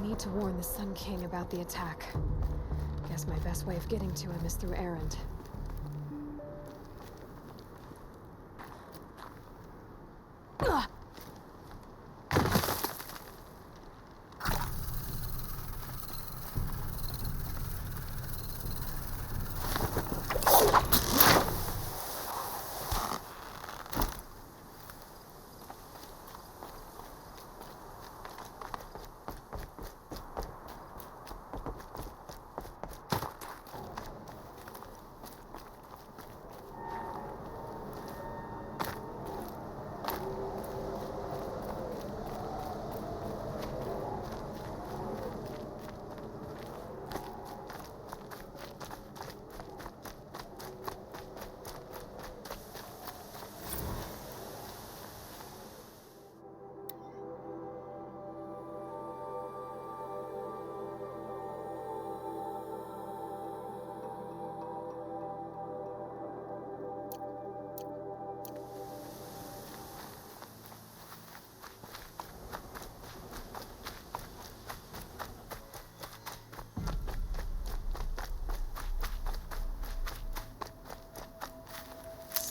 need to warn the Sun King about the attack. Guess my best way of getting to him is through Erend.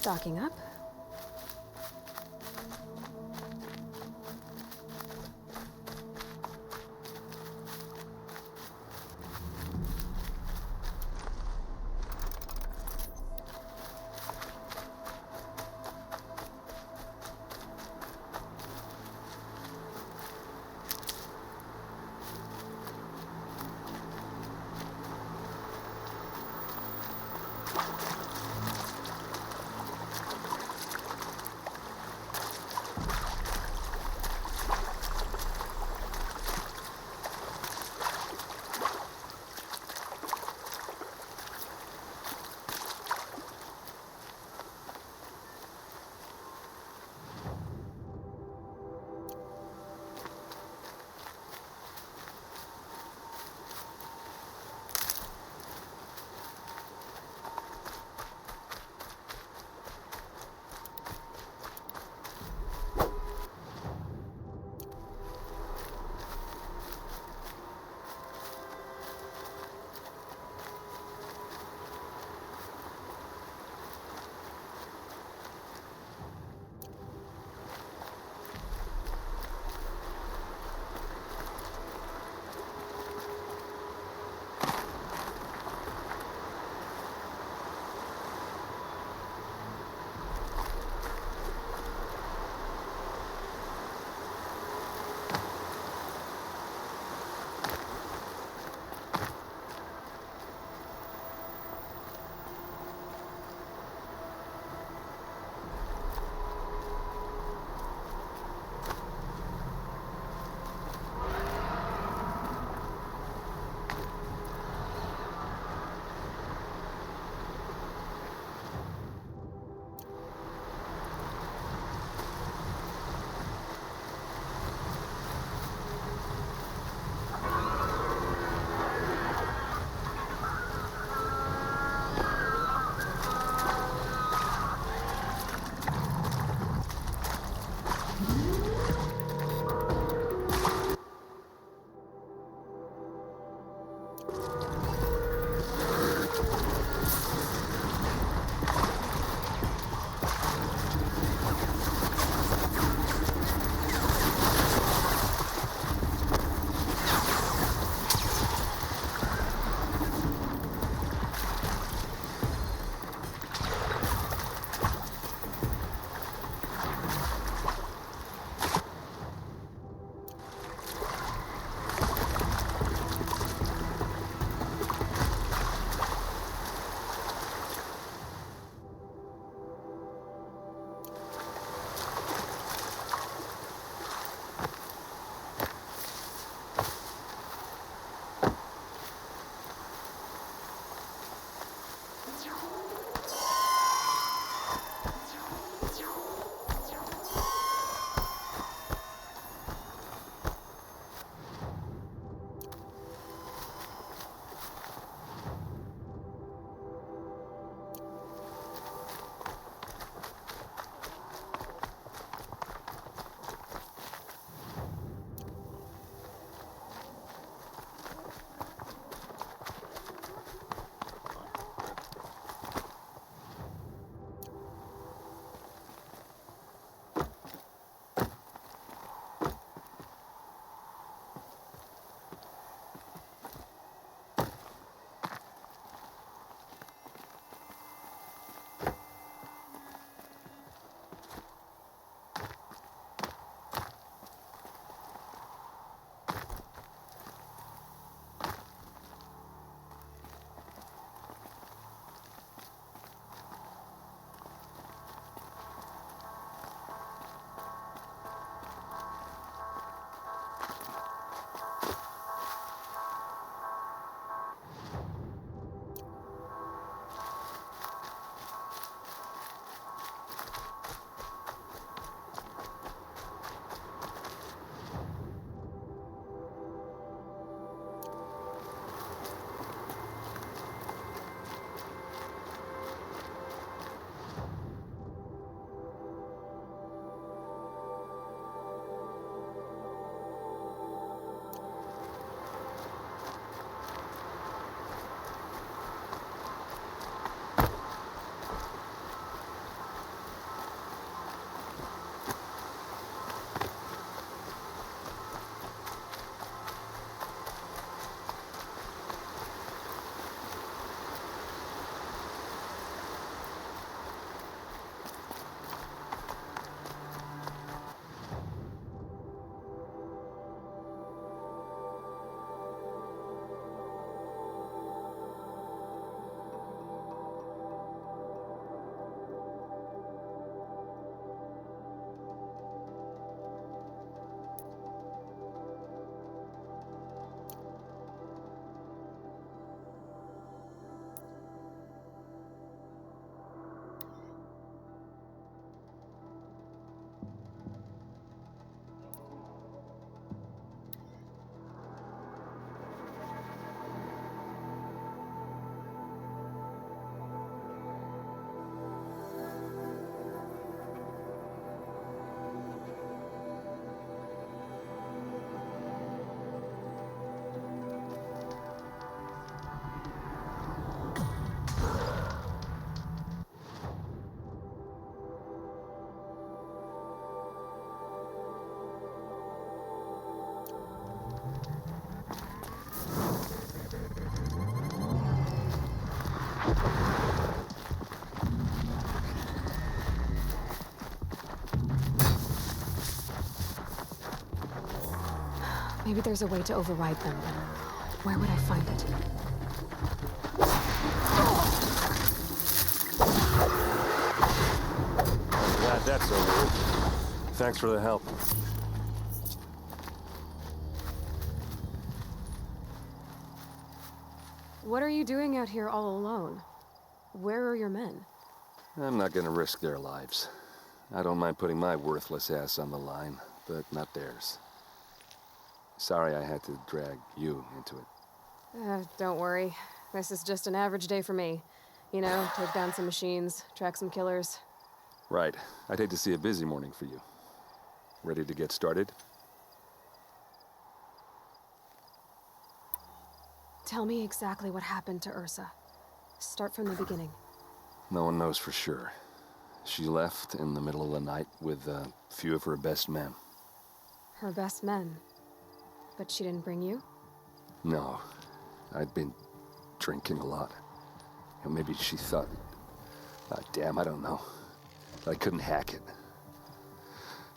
Stocking up. Maybe there's a way to override them, but where would I find it? I'm glad that's over with. Thanks for the help. What are you doing out here all alone? Where are your men? I'm not gonna risk their lives. I don't mind putting my worthless ass on the line, but not theirs. Sorry I had to drag you into it. Don't worry. This is just an average day for me. You know, take down some machines, track some killers. Right. I'd hate to see a busy morning for you. Ready to get started? Tell me exactly what happened to Ursa. Start from the beginning. No one knows for sure. She left in the middle of the night with a few of her best men. Her best men? But she didn't bring you? No. I'd been drinking a lot. And maybe she thought... damn, I don't know. I couldn't hack it.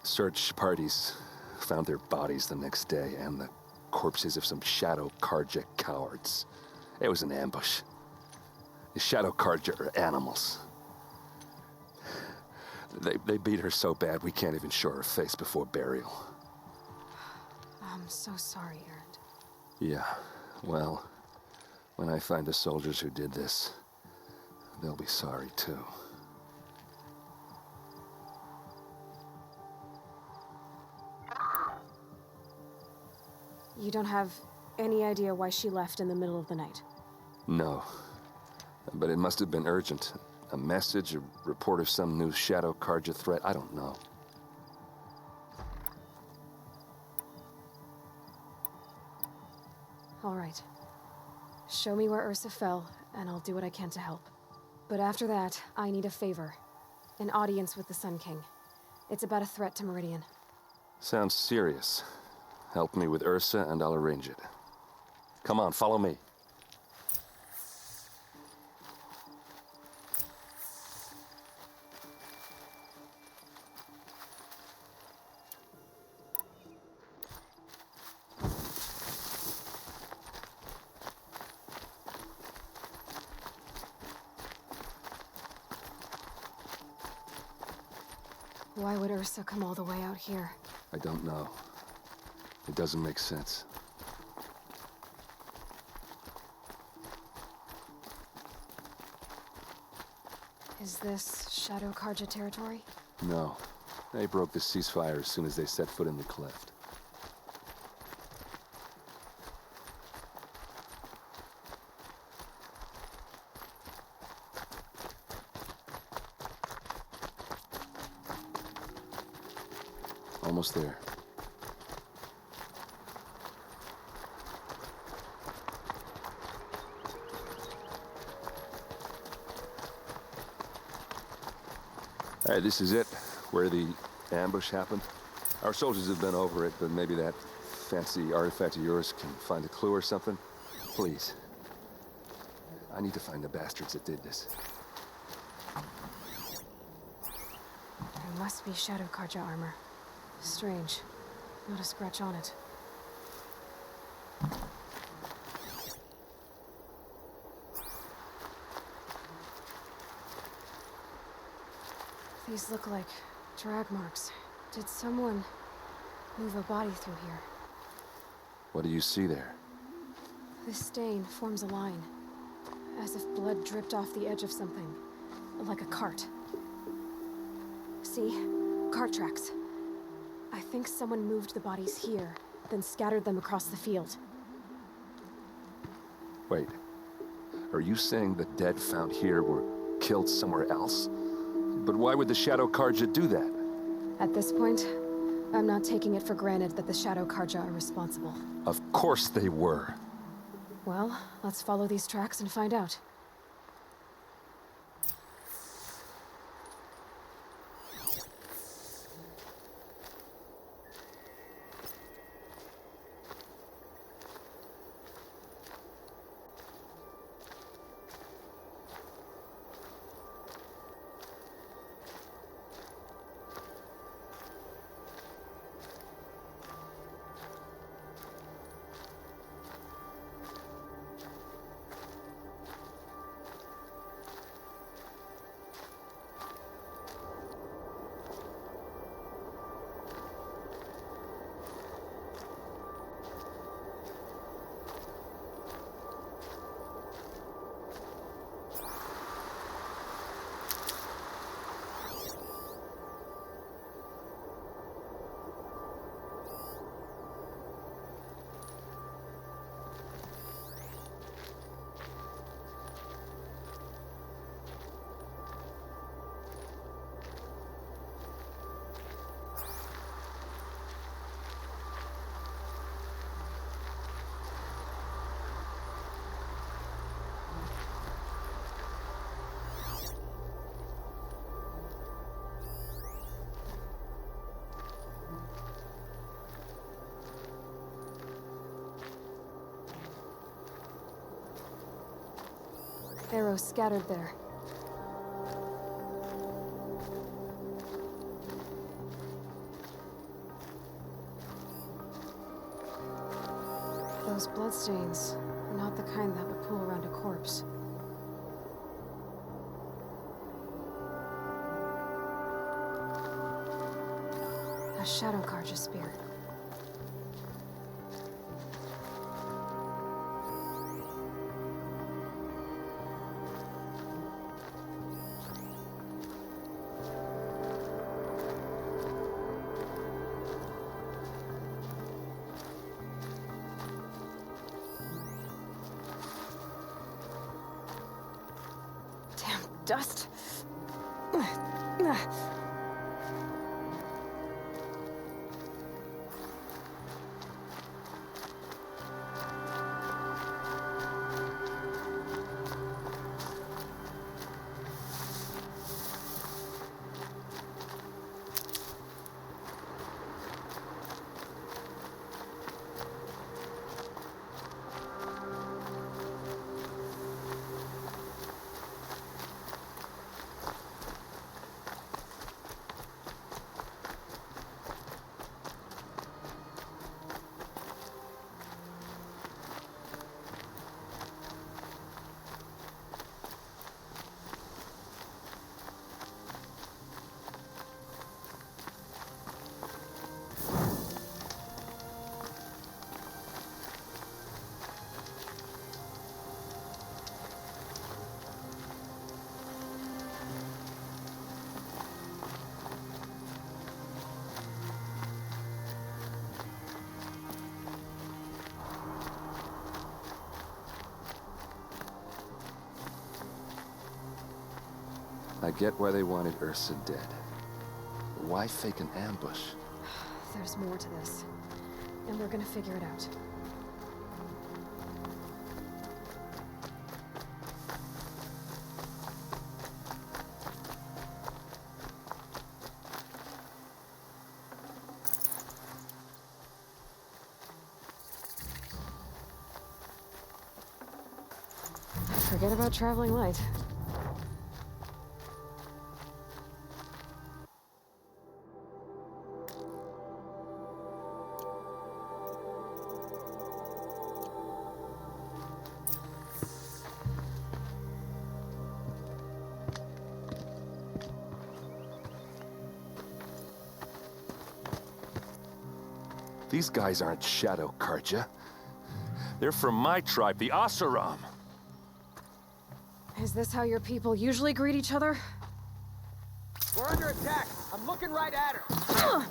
Search parties found their bodies the next day, and the corpses of some Shadow Carja cowards. It was an ambush. The Shadow Carja are animals. They beat her so bad we can't even show her face before burial. I'm so sorry, Erend. Yeah, well, when I find the soldiers who did this, they'll be sorry too. You don't have any idea why she left in the middle of the night? No. But it must have been urgent. A message, a report of some new Shadow Carja threat, I don't know. All right. Show me where Ursa fell, and I'll do what I can to help. But after that, I need a favor. An audience with the Sun King. It's about a threat to Meridian. Sounds serious. Help me with Ursa and I'll arrange it. Come on, follow me. Why would Ursa come all the way out here? I don't know. It doesn't make sense. Is this Shadow Carja territory? No. They broke the ceasefire as soon as they set foot in the cleft. Almost there. All right, this is it, where the ambush happened. Our soldiers have been over it, but maybe that fancy artifact of yours can find a clue or something. Please. I need to find the bastards that did this. There must be Shadow Carja armor. Strange. Not a scratch on it. These look like drag marks. Did someone move a body through here? What do you see there? This stain forms a line, as if blood dripped off the edge of something, like a cart. See? Cart tracks. I think someone moved the bodies here, then scattered them across the field. Wait. Are you saying the dead found here were killed somewhere else? But why would the Shadow Carja do that? At this point, I'm not taking it for granted that the Shadow Carja are responsible. Of course they were. Well, let's follow these tracks and find out. Arrows scattered there. Those bloodstains, not the kind that would pool around a corpse. A Shadow Carja spear. Damn dust. I get why they wanted Ursa dead. But why fake an ambush? There's more to this. And we're gonna figure it out. Forget about traveling light. These guys aren't Shadow Carja. They're from my tribe, the Oseram. Is this how your people usually greet each other? We're under attack. I'm looking right at her.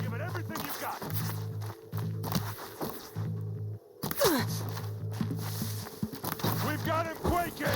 Give it everything you've got. We've got him quaking!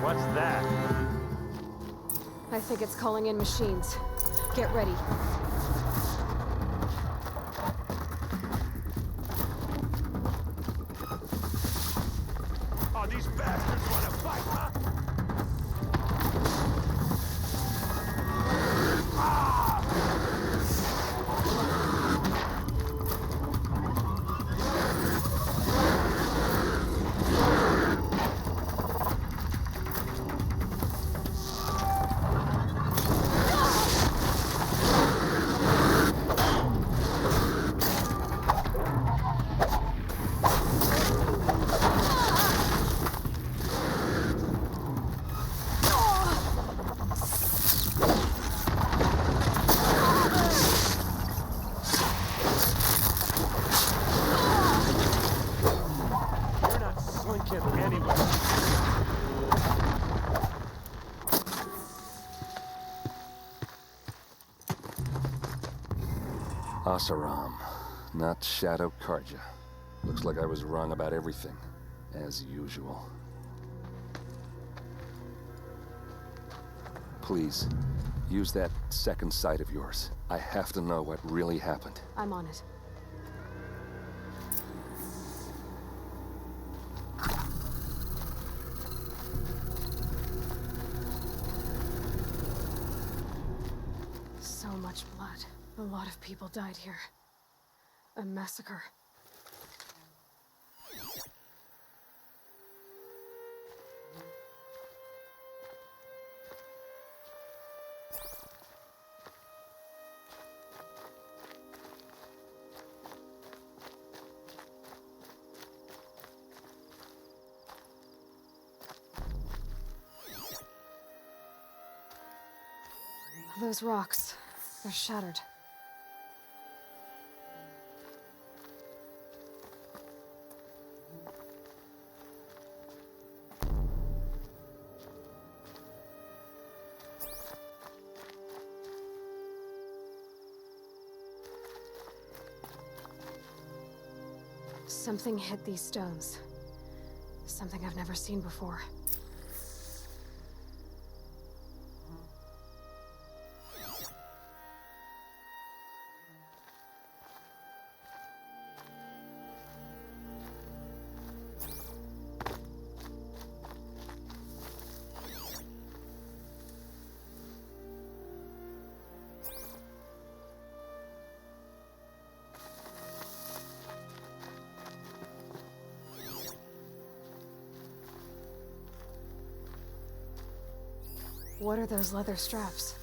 What's that? I think it's calling in machines. Get ready. Oh, these bastards want to fight, huh? Asaram, not Shadow Karja. Looks like I was wrong about everything, as usual. Please, use that second sight of yours. I have to know what really happened. I'm on it. So much blood. A lot of people died here. A massacre. Those rocks, they're shattered. Something hit these stones. Something I've never seen before. What are those leather straps?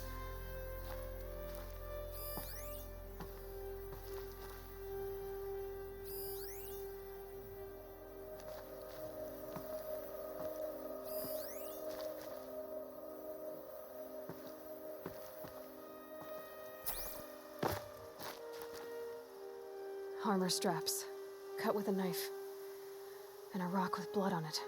Armor straps, cut with a knife, and a rock with blood on it.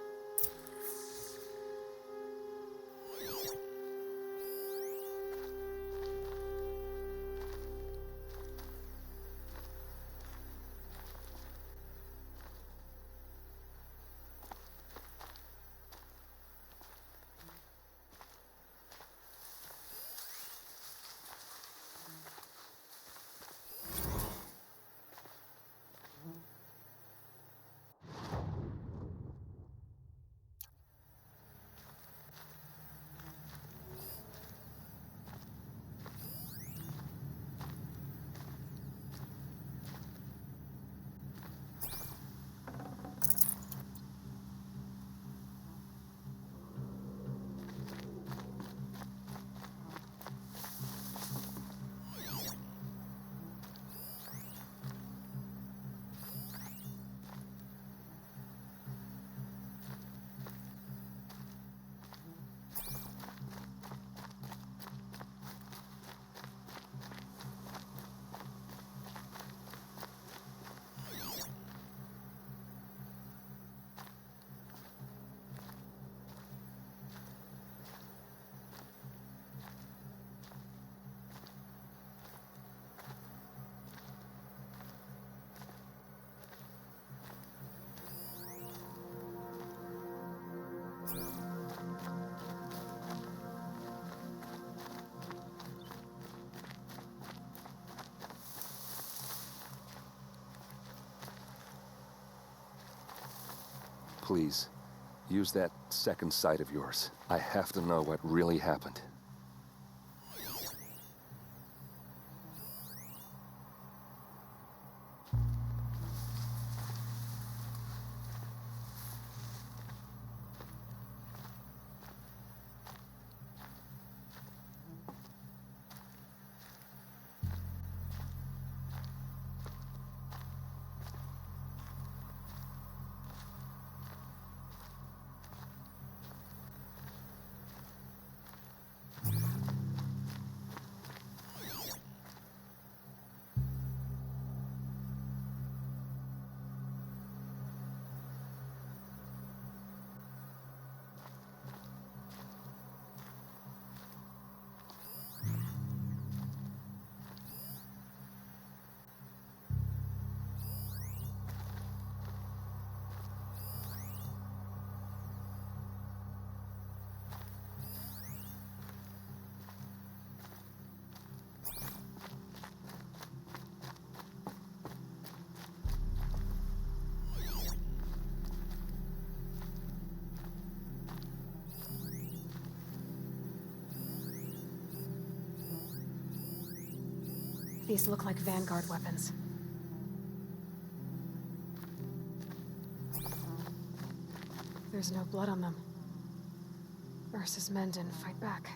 Please, use that second sight of yours. I have to know what really happened. These look like Vanguard weapons. There's no blood on them. Ursa's men didn't fight back.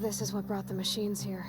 This is what brought the machines here.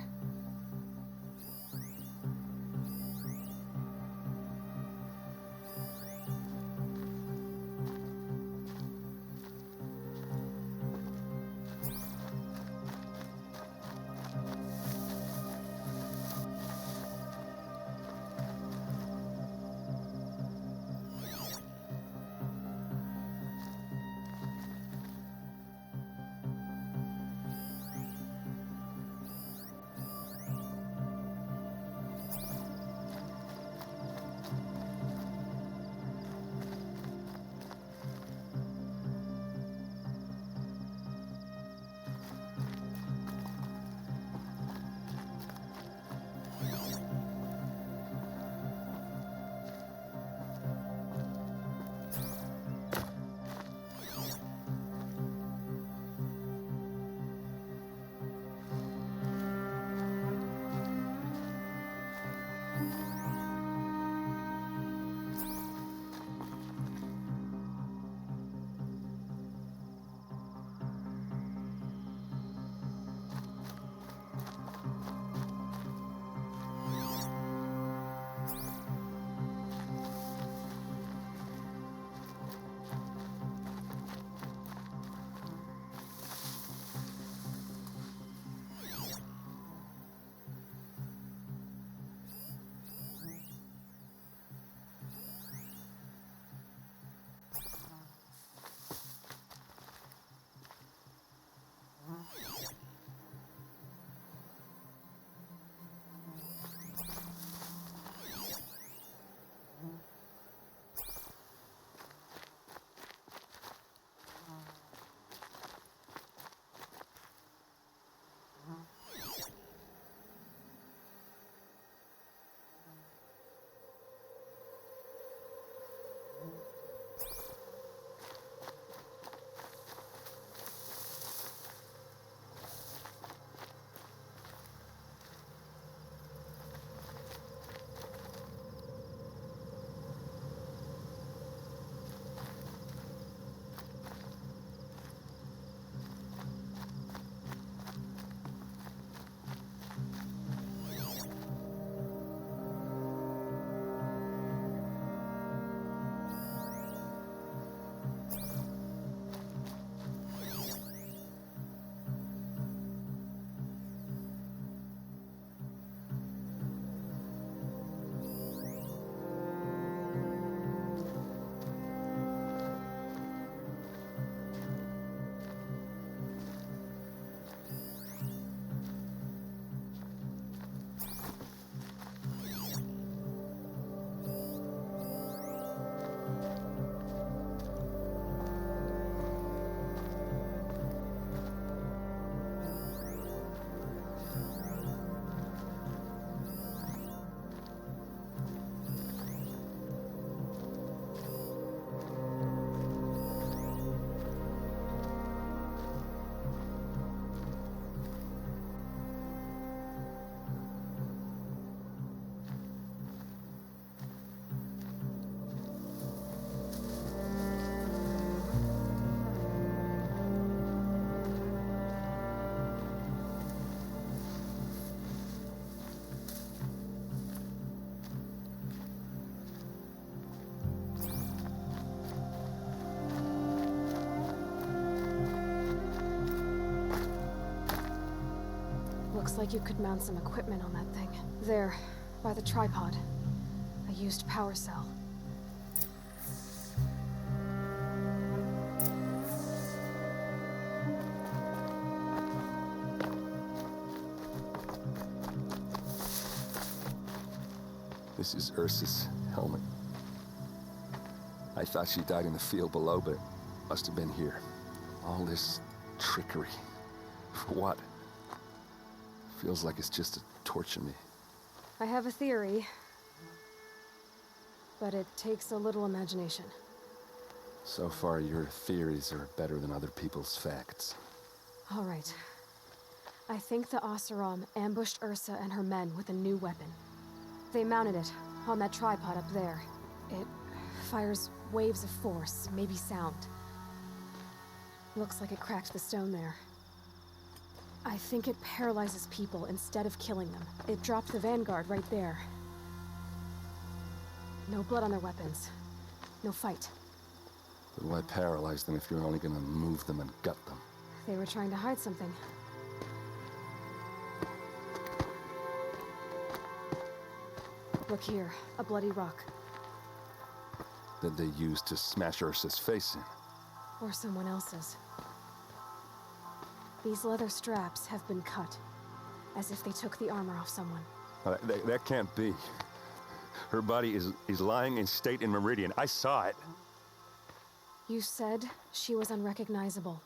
like you could mount some equipment on that thing. There, by the tripod. A used power cell. This is Ursa's helmet. I thought she died in the field below, but it must have been here. All this trickery. For what? Feels like it's just to torture me. I have a theory. But it takes a little imagination. So far, your theories are better than other people's facts. All right. I think the Oseram ambushed Ursa and her men with a new weapon. They mounted it on that tripod up there. It fires waves of force, maybe sound. Looks like it cracked the stone there. I think it paralyzes people instead of killing them. It dropped the Vanguard right there. No blood on their weapons. No fight. But why paralyze them if you're only gonna move them and gut them? They were trying to hide something. Look here, a bloody rock. That they used to smash Ursa's face in. Or someone else's. These leather straps have been cut, as if they took the armor off someone. That can't be. Her body is lying in state in Meridian. I saw it. You said she was unrecognizable.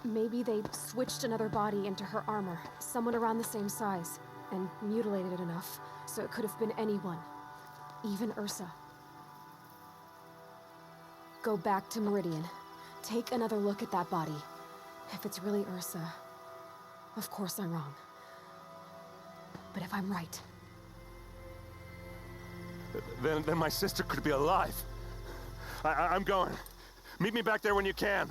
Maybe they switched another body into her armor, someone around the same size, and mutilated it enough so it could have been anyone. Even Ursa. Go back to Meridian. Take another look at that body. If it's really Ursa, of course I'm wrong. But if I'm right... Then my sister could be alive. I'm going. Meet me back there when you can.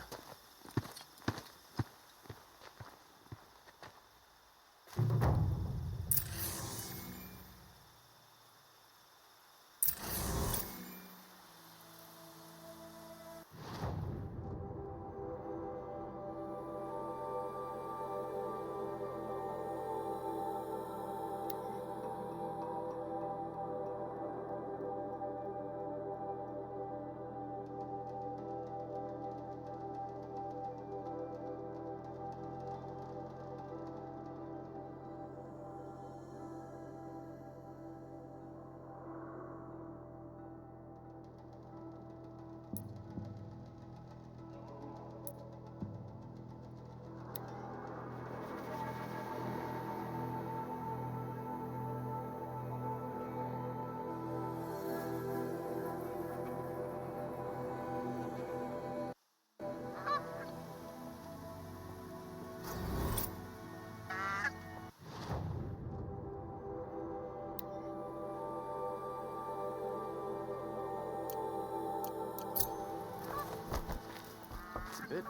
A bit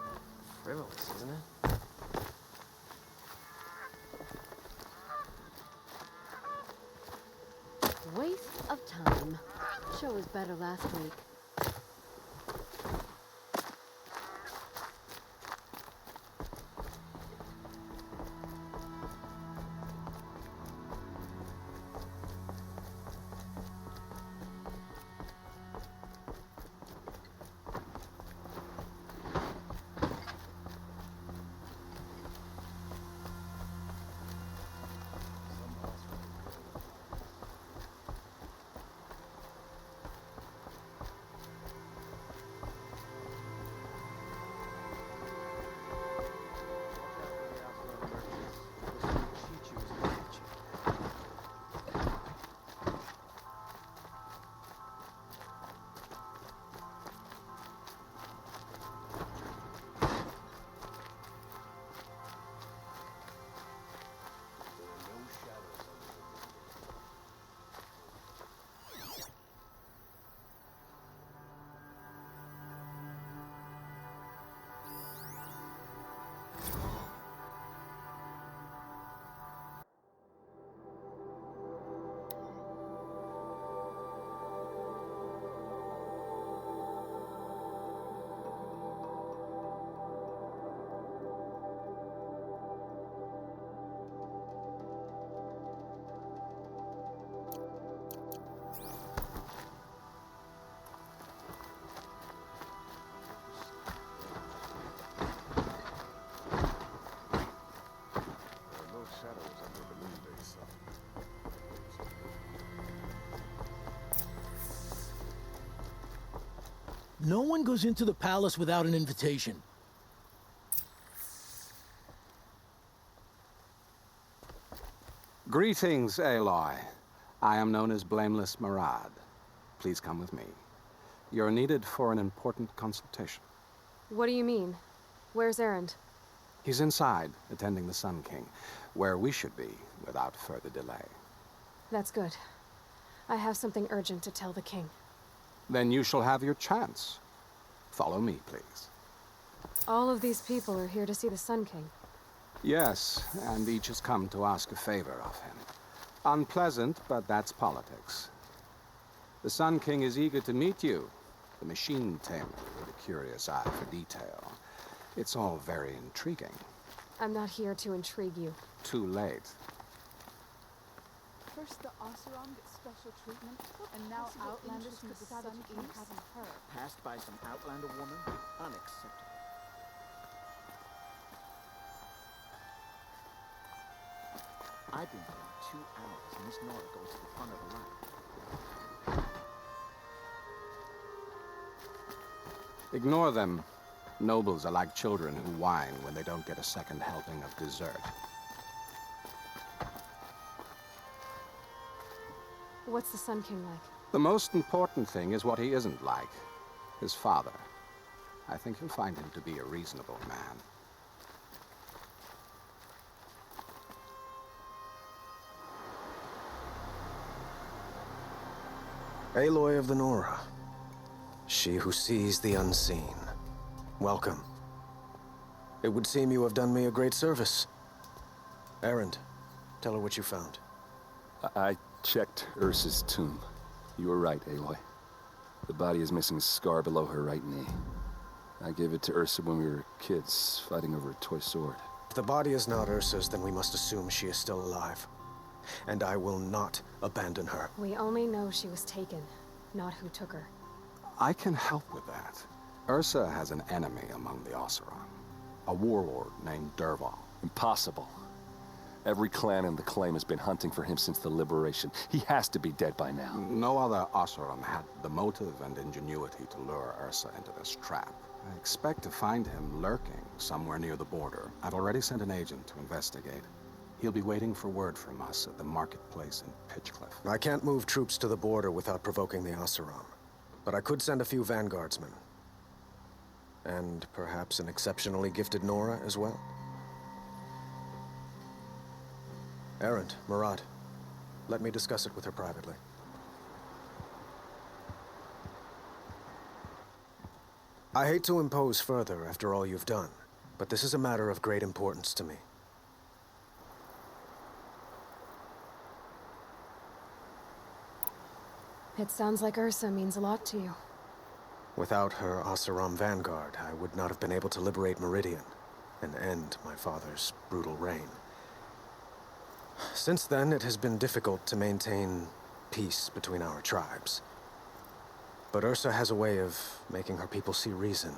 frivolous, isn't it? Waste of time. Show was better last week. No one goes into the palace without an invitation. Greetings, Aloy. I am known as Blameless Marad. Please come with me. You're needed for an important consultation. What do you mean? Where's Erend? He's inside, attending the Sun King, where we should be without further delay. That's good. I have something urgent to tell the king. Then you shall have your chance. Follow me, please. All of these people are here to see the Sun King. Yes, and each has come to ask a favor of him. Unpleasant, but that's politics. The Sun King is eager to meet you, the machine tamer with a curious eye for detail. It's all very intriguing. I'm not here to intrigue you. Too late. First the Oseram gets special treatment, and now Outlanders from the Sun East having her Passed by some Outlander woman? Unacceptable. I've been here 2 hours, and Miss Nora goes to the front of the line. Ignore them. Nobles are like children who whine when they don't get a second helping of dessert. What's the Sun King like? The most important thing is what he isn't like. His father. I think you'll find him to be a reasonable man. Aloy of the Nora. She who sees the unseen. Welcome. It would seem you have done me a great service. Erend, tell her what you found. I checked Ursa's tomb. You were right, Aloy. The body is missing a scar below her right knee. I gave it to Ursa when we were kids, fighting over a toy sword. If the body is not Ursa's, then we must assume she is still alive. And I will not abandon her. We only know she was taken, not who took her. I can help with that. Ursa has an enemy among the Oseram. A warlord named Dervahl. Impossible. Every clan in the Claim has been hunting for him since the liberation. He has to be dead by now. No other Oseram had the motive and ingenuity to lure Ursa into this trap. I expect to find him lurking somewhere near the border. I've already sent an agent to investigate. He'll be waiting for word from us at the marketplace in Pitchcliff. I can't move troops to the border without provoking the Oseram. But I could send a few vanguardsmen. And perhaps an exceptionally gifted Nora as well. Erend, Marad, let me discuss it with her privately. I hate to impose further after all you've done, but this is a matter of great importance to me. It sounds like Ursa means a lot to you. Without her Oseram vanguard, I would not have been able to liberate Meridian and end my father's brutal reign. Since then, it has been difficult to maintain peace between our tribes. But Ursa has a way of making her people see reason.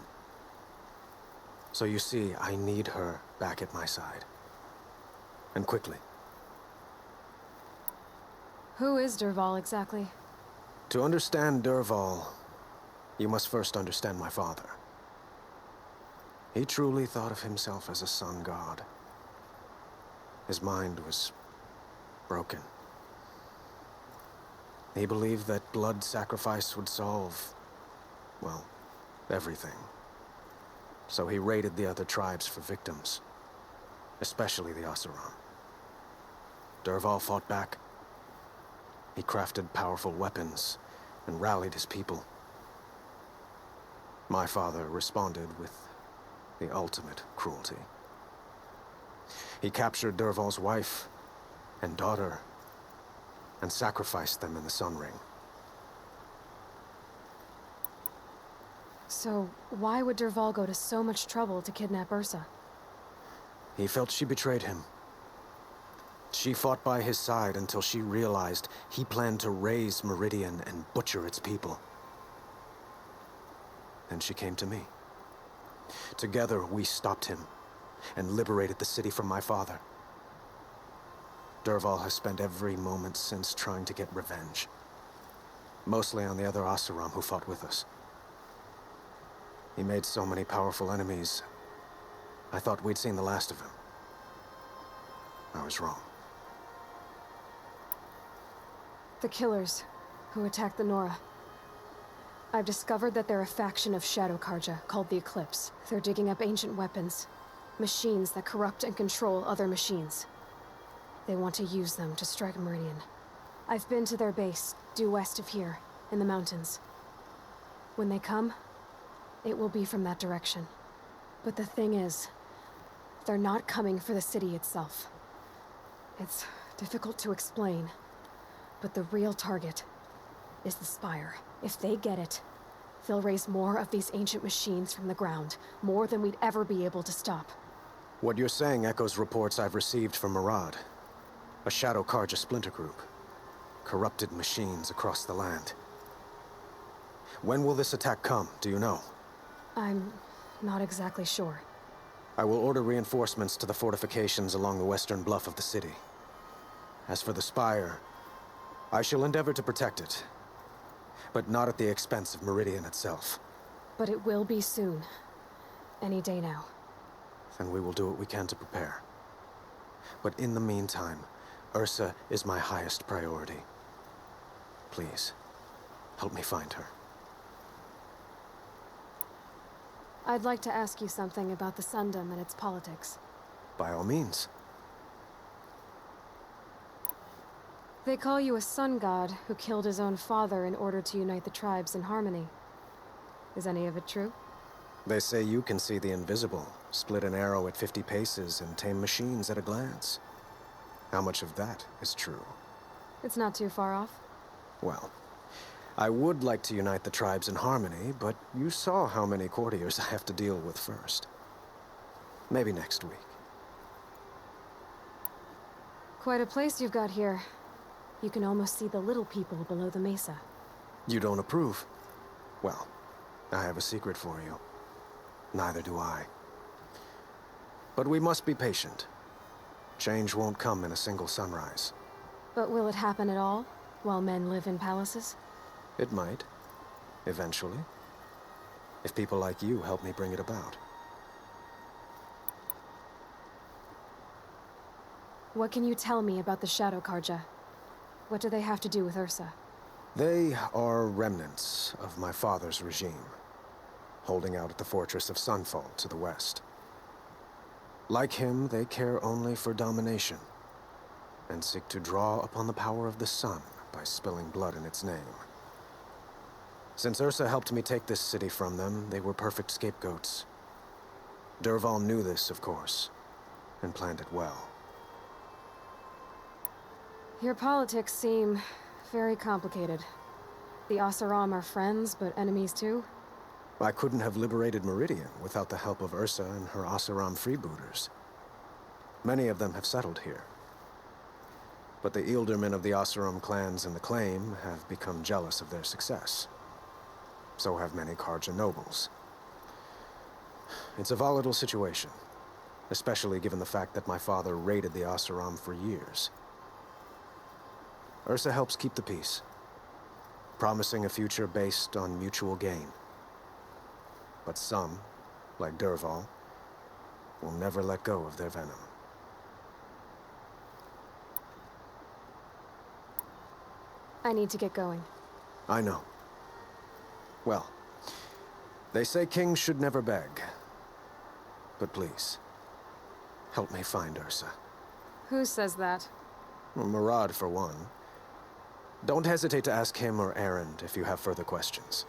So you see, I need her back at my side. And quickly. Who is Dervahl exactly? To understand Dervahl, you must first understand my father. He truly thought of himself as a sun god. His mind was broken. He believed that blood sacrifice would solve, well, everything. So he raided the other tribes for victims, especially the Oseram. Dervahl fought back. He crafted powerful weapons and rallied his people. My father responded with the ultimate cruelty. He captured Dervahl's wife and daughter and sacrificed them in the Sun Ring. So, why would Dervahl go to so much trouble to kidnap Ursa? He felt she betrayed him. She fought by his side until she realized he planned to raise Meridian and butcher its people. Then she came to me. Together, we stopped him and liberated the city from my father. Dervahl has spent every moment since trying to get revenge. Mostly on the other Oseram who fought with us. He made so many powerful enemies. I thought we'd seen the last of him. I was wrong. The killers who attacked the Nora. I've discovered that they're a faction of Shadow Karja called the Eclipse. They're digging up ancient weapons, machines that corrupt and control other machines. They want to use them to strike Meridian. I've been to their base, due west of here, in the mountains. When they come, it will be from that direction. But the thing is, they're not coming for the city itself. It's difficult to explain, but the real target is the Spire. If they get it, they'll raise more of these ancient machines from the ground, more than we'd ever be able to stop. What you're saying echoes reports I've received from Murad, a Shadow Karja splinter group. Corrupted machines across the land. When will this attack come, do you know? I'm not exactly sure. I will order reinforcements to the fortifications along the western bluff of the city. As for the Spire, I shall endeavor to protect it, but not at the expense of Meridian itself. But it will be soon. Any day now. Then we will do what we can to prepare. But in the meantime, Ursa is my highest priority. Please, help me find her. I'd like to ask you something about the Sundom and its politics. By all means. They call you a sun god who killed his own father in order to unite the tribes in harmony. Is any of it true? They say you can see the invisible, split an arrow at 50 paces, and tame machines at a glance. How much of that is true? It's not too far off. Well, I would like to unite the tribes in harmony, but you saw how many courtiers I have to deal with first. Maybe next week. Quite a place you've got here. You can almost see the little people below the mesa. You don't approve? Well, I have a secret for you. Neither do I. But we must be patient. Change won't come in a single sunrise. But will it happen at all, while men live in palaces? It might. Eventually. If people like you help me bring it about. What can you tell me about the Shadow Karja? What do they have to do with Ursa? They are remnants of my father's regime, holding out at the fortress of Sunfall to the west. Like him, they care only for domination, and seek to draw upon the power of the sun by spilling blood in its name. Since Ursa helped me take this city from them, they were perfect scapegoats. Dervahl knew this, of course, and planned it well. Your politics seem very complicated. The Oseram are friends, but enemies too? I couldn't have liberated Meridian without the help of Ursa and her Oseram freebooters. Many of them have settled here. But the Ealdormen of the Oseram clans in the Claim have become jealous of their success. So have many Karja nobles. It's a volatile situation, especially given the fact that my father raided the Oseram for years. Ursa helps keep the peace, promising a future based on mutual gain. But some, like Dervahl, will never let go of their venom. I need to get going. I know. Well, they say kings should never beg. But please, help me find Ursa. Who says that? Well, Murad, for one. Don't hesitate to ask him or Erend if you have further questions.